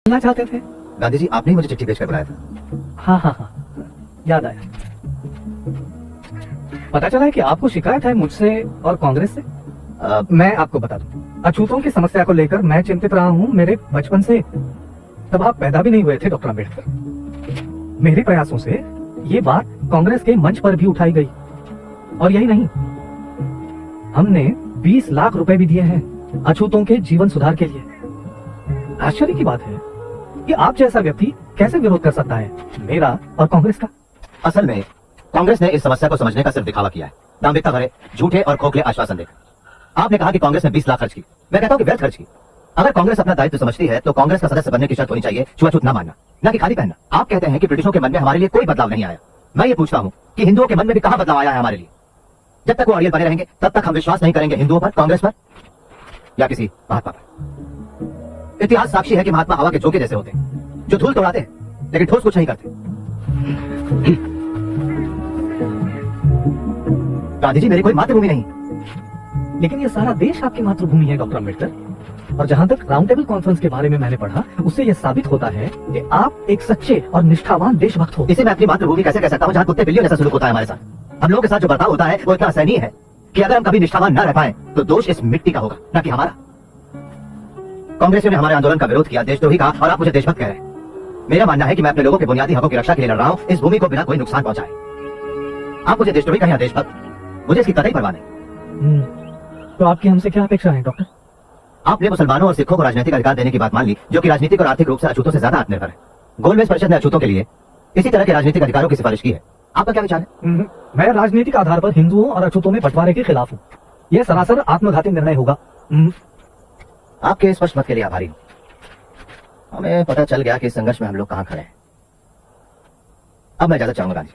मिलना चाहते थे। गांधी जी, आपने ही मुझे चिट्ठी भेजकर बुलाया था। हाँ हाँ हाँ, याद आया। पता चला है कि आपको शिकायत है मुझसे और कांग्रेस से। मैं आपको बता दूं, अछूतों की समस्या को लेकर मैं चिंतित रहा हूं मेरे बचपन से। तब आप पैदा भी नहीं हुए थे डॉक्टर अम्बेडकर। मेरे प्रयासों से ये बात कांग्रेस के मंच पर भी उठाई गई, और यही नहीं, हमने 20 लाख रुपए भी दिए हैं अछूतों के जीवन सुधार के लिए। आश्चर्य की बात है कि आप जैसा व्यक्ति कैसे विरोध कर सकता है मेरा और कांग्रेस का। असल में कांग्रेस ने इस समस्या को समझने का सिर्फ दिखावा किया है, दांभिकता भरे झूठे और खोखले आश्वासन देकर। आपने कहा कि कांग्रेस ने 20 लाख खर्च की। मैं कहता हूं कि व्यर्थ खर्च की। अगर कांग्रेस अपना दायित्व समझती है तो कांग्रेस का सदस्य बनने की शर्त होनी चाहिए छुआछूत न मानना, न कि खाली पहनना। आप कहते हैं कि ब्रिटिशों के मन में हमारे लिए कोई बदलाव नहीं आया। मैं ये पूछता हूं कि हिंदुओं के मन में भी कहां बदलाव आया है हमारे लिए? जब तक वो अड़ियल बने रहेंगे तब तक हम विश्वास नहीं करेंगे हिंदुओं पर, कांग्रेस पर या किसी महात्मा पर। इतिहास साक्षी है कि महात्मा हवा के झोंके जैसे होते हैं, जो धूल तोड़ाते हैं लेकिन ठोस कुछ नहीं करते। गांधी जी, मेरी कोई मातृभूमि नहीं, लेकिन ये सारा देश आपकी मातृभूमि है डॉक्टर अम्बेडकर। और जहां तक राउंड टेबल कॉन्फ्रेंस के बारे में मैंने पढ़ा, उससे यह साबित होता है कि आप एक सच्चे और निष्ठावान देशभक्त हो। इसे मैं अपनी मातृभूमि कैसे कह सकता हूं जहां कुत्ते बिल्लियों जैसा सुलूक होता है हमारे साथ? हम लोगों के साथ जो बर्ताव होता है वो इतना असहनीय है कि अगर हम कभी निष्ठावान न रह पाए तो दोष इस मिट्टी का होगा, न कि हमारा। कांग्रेसियों ने हमारे आंदोलन का विरोध किया, देशद्रोही कहा, और आप मुझे देशभक्त कह रहे हैं। मेरा मानना है कि मैं अपने लोगों के बुनियादी हकों की रक्षा के लिए लड़ रहा हूं, इस भूमि को बिना कोई नुकसान पहुंचाए। आप मुझे देशद्रोही कहें या देशभक्त, मुझे इसकी कतई परवाह नहीं। तो आपकी हमसे क्या अपेक्षा है डॉक्टर? आपने मुसलमानों और सिखों को राजनीतिक अधिकार देने की बात मान ली, जो कि राजनीतिक और आर्थिक रूप से अछूतों से ज्यादा आत्मनिर्भर है। गोलमेज परिषद ने अछूतों के लिए इसी तरह के राजनीतिक अधिकारों की सिफारिश की है। आपका क्या विचार है? मैं राजनीतिक आधार पर हिंदुओं और अछूतों में बंटवारे के खिलाफ हूँ। यह सरासर आत्मघाती निर्णय होगा। आपके स्पष्ट मत के लिए आभारी हूं। हमें पता चल गया कि इस संघर्ष में हम लोग कहां खड़े हैं। अब मैं इजाजत चाहूंगा गांधी।